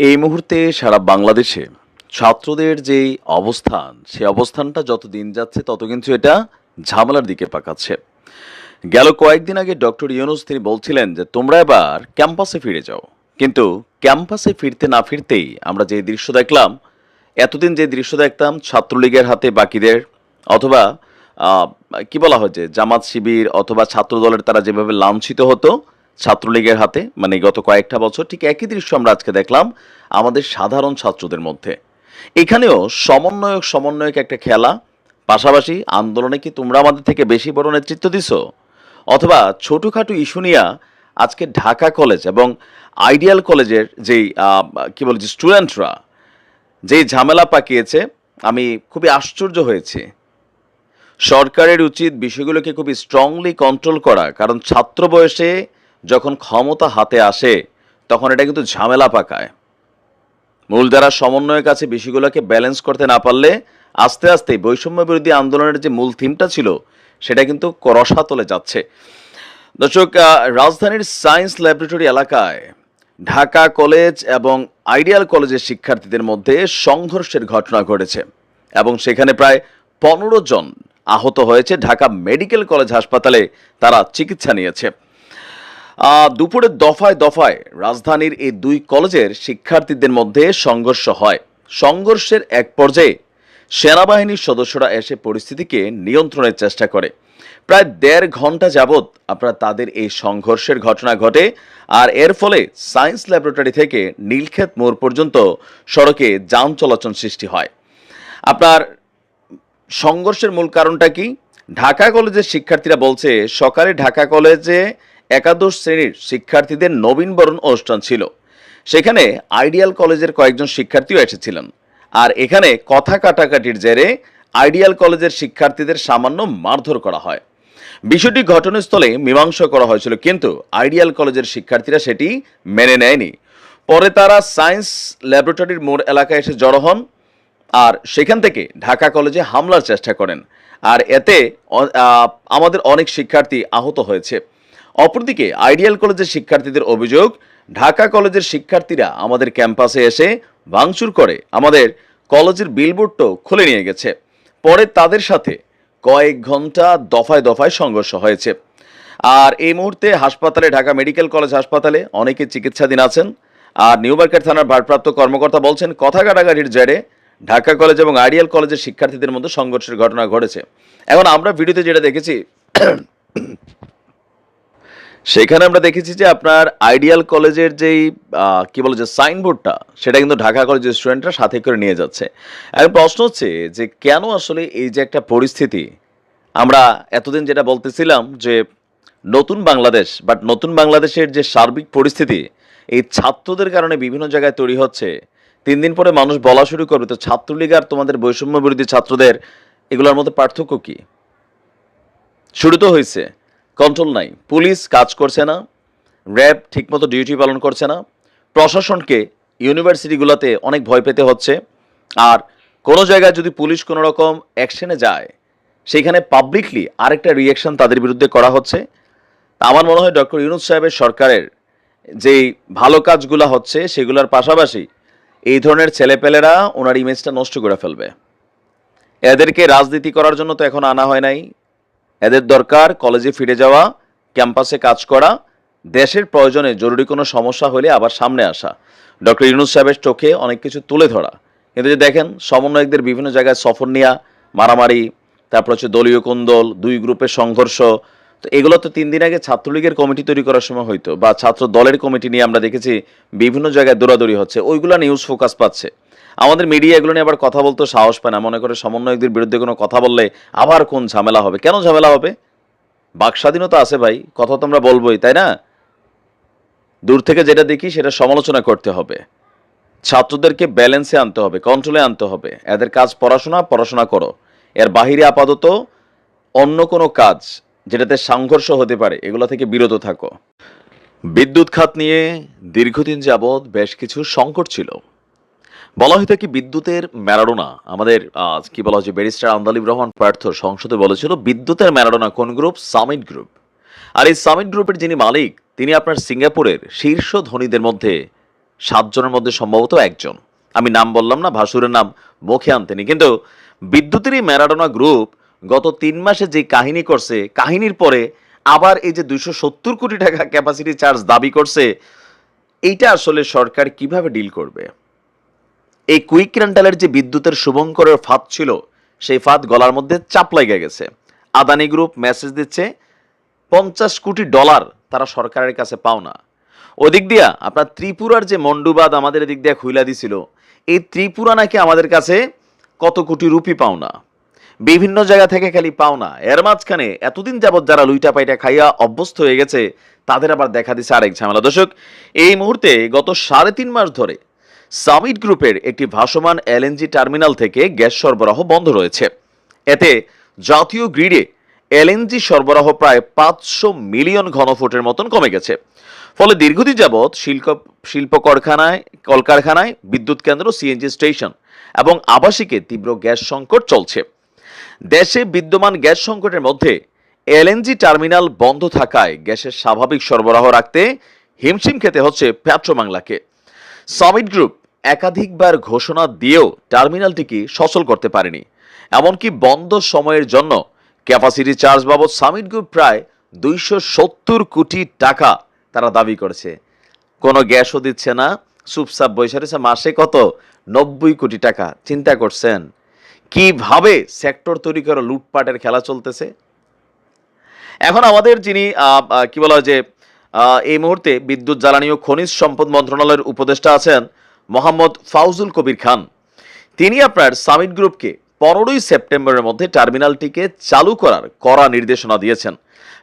এই মুহূর্তে সারা বাংলাদেশে ছাত্রদের যেই অবস্থান, সে অবস্থানটা যত দিন যাচ্ছে তত কিন্তু এটা ঝামেলার দিকে পাকাচ্ছে। গেল কয়েকদিন আগে ডক্টর ইউনূস তিনি বলছিলেন যে তোমরা এবার ক্যাম্পাসে ফিরে যাও। কিন্তু ক্যাম্পাসে ফিরতে না ফিরতেই আমরা যে দৃশ্য দেখলাম, এতদিন যে দৃশ্য দেখতাম ছাত্রলীগের হাতে বাকিদের, অথবা আহ, কি বলা হয় যে জামাত শিবির অথবা ছাত্র দলের তারা যেভাবে লাঞ্ছিত হতো ছাত্রলীগের হাতে, মানে গত কয়েকটা বছর, ঠিক একই দৃশ্য আমরা আজকে দেখলাম আমাদের সাধারণ ছাত্রদের মধ্যে। এখানেও সমন্বয়ক সমন্বয়ক একটা খেলা। পাশাপাশি আন্দোলনে কি তোমরা আমাদের থেকে বেশি বড় নেতৃত্ব দিছো, অথবা ছোটখাটো ইস্যু নিয়ে আজকে ঢাকা কলেজ এবং আইডিয়াল কলেজের যেই কি বলে যে স্টুডেন্টরা যেই ঝামেলা পাকিয়েছে, আমি খুবই আশ্চর্য হয়েছি। সরকারের উচিত বিষয়গুলোকে খুবই স্ট্রংলি কন্ট্রোল করা, কারণ ছাত্র বয়সে যখন ক্ষমতা হাতে আসে তখন এটা কিন্তু ঝামেলা পাকায়। মূল যারা সমন্বয়ের কাছে বিষয়গুলোকে ব্যালেন্স করতে না পারলে আস্তে আস্তে বৈষম্য বিরোধী আন্দোলনের যে মূল থিমটা ছিল সেটা কিন্তু রসাতলে যাচ্ছে। দর্শক, রাজধানীর সায়েন্স ল্যাবরেটরি এলাকায় ঢাকা কলেজ এবং আইডিয়াল কলেজের শিক্ষার্থীদের মধ্যে সংঘর্ষের ঘটনা ঘটেছে এবং সেখানে প্রায় 15 জন আহত হয়েছে। ঢাকা মেডিকেল কলেজ হাসপাতালে তারা চিকিৎসা নিয়েছে। দুপুরে দফায় দফায় রাজধানীর এই দুই কলেজের শিক্ষার্থীদের মধ্যে সংঘর্ষ হয়। সংঘর্ষের এক পর্যায়ে সেনাবাহিনীর সদস্যরা এসে পরিস্থিতিকে নিয়ন্ত্রণের চেষ্টা করে। প্রায় 1.5 ঘন্টা যাবৎ আপনার তাদের এই সংঘর্ষের ঘটনা ঘটে, আর এর ফলে সায়েন্স ল্যাবরেটরি থেকে নীলক্ষেত মোড় পর্যন্ত সড়কে যান চলাচল সৃষ্টি হয়। আপনার সংঘর্ষের মূল কারণটা কি? ঢাকা কলেজের শিক্ষার্থীরা বলছে সকালে ঢাকা কলেজে একাদশ শ্রেণীর শিক্ষার্থীদের নবীনবরণ অনুষ্ঠান ছিল। সেখানে আইডিয়াল কলেজের কয়েকজন শিক্ষার্থীও এসেছিলেন, আর এখানে কথা কাটাকাটির জেরে আইডিয়াল কলেজের শিক্ষার্থীদের সামান্য মারধর করা হয়। বিষয়টি ঘটনাস্থলে মীমাংসা করা হয়েছিল, কিন্তু আইডিয়াল কলেজের শিক্ষার্থীরা সেটি মেনে নেয়নি। পরে তারা সায়েন্স ল্যাবরেটরির মোড় এলাকায় এসে জড়ো হন, আর সেখান থেকে ঢাকা কলেজে হামলার চেষ্টা করেন, আর এতে আমাদের অনেক শিক্ষার্থী আহত হয়েছে। অপরদিকে আইডিয়াল কলেজের শিক্ষার্থীদের অভিযোগ, ঢাকা কলেজের শিক্ষার্থীরা আমাদের ক্যাম্পাসে এসে ভাঙচুর করে আমাদের কলেজের বিলবোর্ডটাও খুলে নিয়ে গেছে। পরে তাদের সাথে কয়েক ঘন্টা দফায় দফায় সংঘর্ষ হয়েছে। আর এই মুহূর্তে হাসপাতালে, ঢাকা মেডিকেল কলেজ হাসপাতালে অনেকে চিকিৎসাধীন আছেন। আর নিউ মার্কেট থানার ভারপ্রাপ্ত কর্মকর্তা বলছেন কথা কাটাকাটির জেরে ঢাকা কলেজ এবং আইডিয়াল কলেজের শিক্ষার্থীদের মধ্যে সংঘর্ষের ঘটনা ঘটেছে। এখন আমরা ভিডিওতে যেটা দেখেছি, সেখানে আমরা দেখেছি যে আপনার আইডিয়াল কলেজের যেই কি বলে যে সাইনবোর্ডটা, সেটা কিন্তু ঢাকা কলেজের স্টুডেন্টরা সাথে করে নিয়ে যাচ্ছে। এখন প্রশ্ন হচ্ছে যে কেন আসলে এই যে একটা পরিস্থিতি, আমরা এতদিন যেটা বলতেছিলাম যে নতুন বাংলাদেশ, বাট নতুন বাংলাদেশের যে সার্বিক পরিস্থিতি এই ছাত্রদের কারণে বিভিন্ন জায়গায় তৈরি হচ্ছে। 3 দিন পরে মানুষ বলা শুরু করবে তো ছাত্রলীগ আর তোমাদের বৈষম্য বিরোধী ছাত্রদের এগুলোর মধ্যে পার্থক্য কি? শুরু তো হয়েছে, কন্ট্রোল নাই, পুলিশ কাজ করছে না, র্যাব ঠিকমতো ডিউটি পালন করছে না, প্রশাসনকে ইউনিভার্সিটিগুলোতে অনেক ভয় পেতে হচ্ছে। আর কোনো জায়গায় যদি পুলিশ কোনো রকম অ্যাকশনে যায়, সেইখানে পাবলিকলি আরেকটা রিয়াকশন তাদের বিরুদ্ধে করা হচ্ছে। তা আমার মনে হয় ডক্টর ইউনূস সাহেবের সরকারের যেই ভালো কাজগুলো হচ্ছে সেগুলোর পাশাপাশি এই ধরনের ছেলেপেলেরা ওনার ইমেজটা নষ্ট করে ফেলবে। এদেরকে রাজনীতি করার জন্য তো এখন আনা হয় নাই। এদের দরকার কলেজে ফিরে যাওয়া, ক্যাম্পাসে কাজ করা, দেশের প্রয়োজনে জরুরি কোনো সমস্যা হলে আবার সামনে আসা, ডক্টর ইউনূস সাহেবের চোখে অনেক কিছু তুলে ধরা। কিন্তু যে দেখেন সমন্বয়কদের বিভিন্ন জায়গায় সফর নেওয়া, মারামারি, তারপর হচ্ছে দলীয় কোন্দল, দুই গ্রুপের সংঘর্ষ। তো এগুলো তো 3 দিন আগে ছাত্রলীগের কমিটি তৈরি করার সময় হইতো, বা ছাত্র দলের কমিটি নিয়ে আমরা দেখেছি বিভিন্ন জায়গায় দৌড়াদৌড়ি হচ্ছে, ওইগুলো নিউজ ফোকাস পাচ্ছে। আমাদের মিডিয়া এগুলো নিয়ে আবার কথা বলতে সাহস পায় না, মনে করে সমন্বয়কদের বিরুদ্ধে কোনো কথা বললে আবার কোন ঝামেলা হবে। কেন ঝামেলা হবে? বাক স্বাধীনতা আছে ভাই, কথা তো আমরা বলবোই, তাই না? দূর থেকে যেটা দেখি সেটা সমালোচনা করতে হবে। ছাত্রদেরকে ব্যালেন্সে আনতে হবে, কন্ট্রোলে আনতে হবে। এদের কাজ পড়াশোনা, পড়াশোনা করো। এর বাহিরে আপাতত অন্য কোনো কাজ যেটাতে সংঘর্ষ হতে পারে এগুলো থেকে বিরত থাকো। বিদ্যুৎ খাত নিয়ে দীর্ঘদিন যাবৎ বেশ কিছু সংকট ছিল। বলা হয়ে থাকে বিদ্যুতের ম্যারাডোনা, আমাদের কি বলা হচ্ছে ব্যারিস্টার আন্দালিব রহমান পার্থ সংসদে বলেছিল বিদ্যুতের ম্যারাডোনা কোন গ্রুপ? Summit group. আর এই সামিট গ্রুপের যিনি মালিক তিনি আপনার সিঙ্গাপুরের শীর্ষ ধনীদের মধ্যে 7 জনের মধ্যে সম্ভবত একজন, আমি নাম বললাম না, ভাসুরের নাম মুখে আনতেনি, কিন্তু বিদ্যুতের এই ম্যারাডোনা গ্রুপ গত 3 মাসে যে কাহিনী করছে, কাহিনীর পরে আবার এই যে 270 কোটি টাকা ক্যাপাসিটি চার্জ দাবি করছে, এইটা আসলে সরকার কিভাবে ডিল করবে? এই কুইক রেন্টালের যে বিদ্যুতের শুভঙ্করের ফাঁদ ছিল, সেই ফাঁদ গলার মধ্যে চাপ লেগে গেছে। আদানি গ্রুপ মেসেজ দিচ্ছে $50 কোটি তারা সরকারের কাছে পাওনা। ওদিক দিয়া আপনার ত্রিপুরার যে মন্ডুবাদ আমাদের এদিক দিয়ে খুইলা দিছিল, এই ত্রিপুরা নাকি আমাদের কাছে কত কোটি রুপি পাওনা, বিভিন্ন জায়গা থেকে খালি পাওনা। এর মাঝখানে এতদিন যাবৎ যারা লুইটা পাইটা খাইয়া অভ্যস্ত হয়ে গেছে, তাদের আবার দেখা দিচ্ছে আরেক ঝামেলা। দর্শক, এই মুহূর্তে গত 3.5 মাস ধরে সামিট গ্রুপের একটি ভাসমান এলএনজি টার্মিনাল থেকে গ্যাস সরবরাহ বন্ধ রয়েছে। এতে জাতীয় গ্রিডে এলএনজি সরবরাহ প্রায় 500 মিলিয়ন ঘনফুটের মতন কমে গেছে। ফলে দীর্ঘদিন যাবৎ শিল্প কলকারখানায়, বিদ্যুৎ কেন্দ্র, সিএনজি স্টেশন এবং আবাসিকে তীব্র গ্যাস সংকট চলছে। দেশে বিদ্যমান গ্যাস সংকটের মধ্যে এলএনজি টার্মিনাল বন্ধ থাকায় গ্যাসের স্বাভাবিক সরবরাহ রাখতে হিমশিম খেতে হচ্ছে পেট্রোবাংলাকে। সামিট গ্রুপ একাধিকবার ঘোষণা দিয়েও টার্মিনালটিকে সচল করতে পারেনি। এমনকি বন্ধ সময়ের জন্য ক্যাপাসিটি চার্জ বাবদ সামিট গ্রুপ প্রায় 270 কোটি টাকা তারা দাবি করেছে। কোনো গ্যাসও দিচ্ছে না, চুপচাপ বসে রয়েছে। মাসে কত? 90 কোটি টাকা। চিন্তা করছেন কিভাবে সেক্টর তৈরি করে লুটপাটের খেলা চলতেছে? এখন আমাদের যিনি কি বলা হয় যে এই মুহূর্তে বিদ্যুৎ, জ্বালানি ও খনিজ সম্পদ মন্ত্রণালয়ের উপদেষ্টা আছেন মোহাম্মদ ফাউজুল কবির খান। তিনি আপনার সামিট গ্রুপকে 15ই সেপ্টেম্বরের মধ্যে টার্মিনালটিকে চালু করার কড়া নির্দেশনা দিয়েছেন।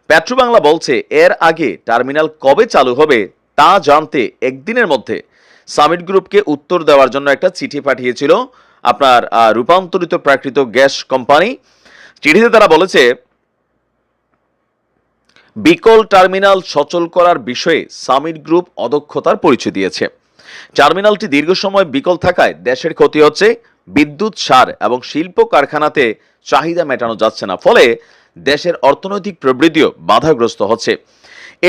পেট্রোবাংলা বলছে এর আগে টার্মিনাল কবে চালু হবে তা জানতে একদিনের মধ্যে সামিট গ্রুপকে উত্তর দেওয়ার জন্য একটা চিঠি পাঠিয়েছিল আপনার রূপান্তরিত প্রাকৃত গ্যাস কোম্পানি। চিঠিতে তারা বলেছে বিকল টার্মিনাল সচল করার বিষয়ে সামিট গ্রুপ অদক্ষতার পরিচয় দিয়েছে। টার্মিনালটি দীর্ঘ সময় বিকল থাকায় দেশের ক্ষতি হচ্ছে, বিদ্যুৎ, সার এবং শিল্প কারখানাতে চাহিদা মেটানো যাচ্ছে না, ফলে দেশের অর্থনৈতিক প্রবৃদ্ধিও বাধাগ্রস্ত হচ্ছে।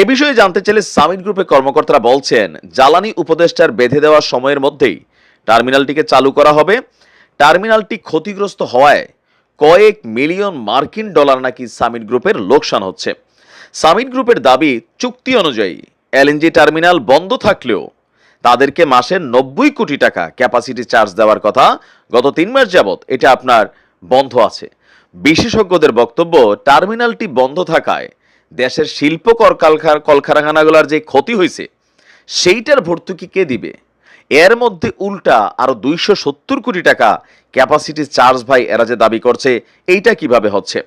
এ বিষয়ে জানতে চাইলে সামিট গ্রুপের কর্মকর্তারা বলছেন জ্বালানি উপদেষ্টার বেঁধে দেওয়া সময়ের মধ্যেই টার্মিনালটিকে চালু করা হবে। টার্মিনালটি ক্ষতিগ্রস্ত হওয়ায় কয়েক মিলিয়ন মার্কিন ডলার নাকি সামিট গ্রুপের লোকসান হচ্ছে। সামিট গ্রুপের দাবি, চুক্তি অনুযায়ী এলএনজি টার্মিনাল বন্ধ থাকলেও তাদেরকে মাসে 90 কোটি টাকা ক্যাপাসিটি চার্জ দেওয়ার কথা। গত 3 মাস যাবৎ এটা আপনার বন্ধ আছে। বিশেষজ্ঞদের বক্তব্য, টার্মিনালটি বন্ধ থাকায় দেশের শিল্প কলকারখানাগুলোর যে ক্ষতি হয়েছে সেইটার ভর্তুকি কে দিবে? এর মধ্যে উল্টা আরো 270 কোটি টাকা ক্যাপাসিটি চার্জ ভাই এরা যে দাবি করছে, এইটা কিভাবে হচ্ছে?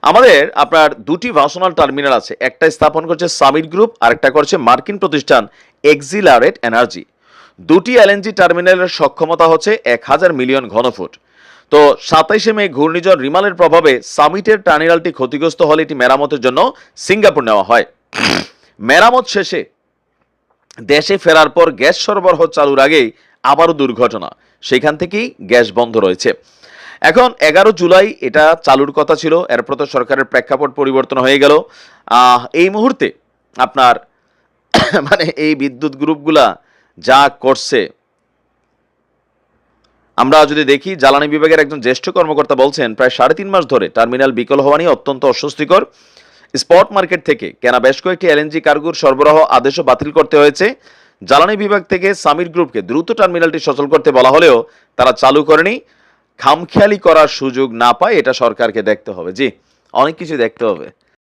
আমাদের আপনার দুটি ভার্সনাল টার্মিনাল আছে, একটা স্থাপন করছে সামিট গ্রুপ, আরেকটা করছে মার্কিন প্রতিষ্ঠান এক্সিলারেট এনার্জি। দুটি এলএনজি টার্মিনালের সক্ষমতা হচ্ছে 1000 মিলিয়ন ঘনফুট। তো 27শে মে ঘূর্ণিঝড় রিমালের প্রভাবে সামিটের টার্মিনালটি ক্ষতিগ্রস্ত হলে এটি মেরামতের জন্য সিঙ্গাপুর নেওয়া হয়। মেরামত শেষে দেশে ফেরার পর গ্যাস সরবরাহ চালুর আগেই আবারও দুর্ঘটনা, সেখান থেকেই গ্যাস বন্ধ রয়েছে। এখন 11 জুলাই এটা চালুর কথা ছিল, এরপর তো সরকারের প্রেক্ষাপট পরিবর্তন হয়ে গেল। এই মুহূর্তে আপনার মানে এই বিদ্যুৎ গ্রুপগুলা যা করছে, আমরা যদি দেখি জ্বালানি বিভাগের একজন জ্যেষ্ঠ কর্মকর্তা বলছেন প্রায় 3.5 মাস ধরে টার্মিনাল বিকল হওয়া নিয়ে অত্যন্ত অস্বস্তিকর। স্পট মার্কেট থেকে কেনা বেশ কয়েকটি এলএনজি কার্গোর সরবরাহ আদেশও বাতিল করতে হয়েছে। জ্বালানি বিভাগ থেকে সামিট গ্রুপকে দ্রুত টার্মিনালটি সচল করতে বলা হলেও তারা চালু করেনি। খামখেয়ালি করার সুযোগ না পায় এটা সরকারকে দেখতে হবে। জি, অনেক কিছু দেখতে হবে।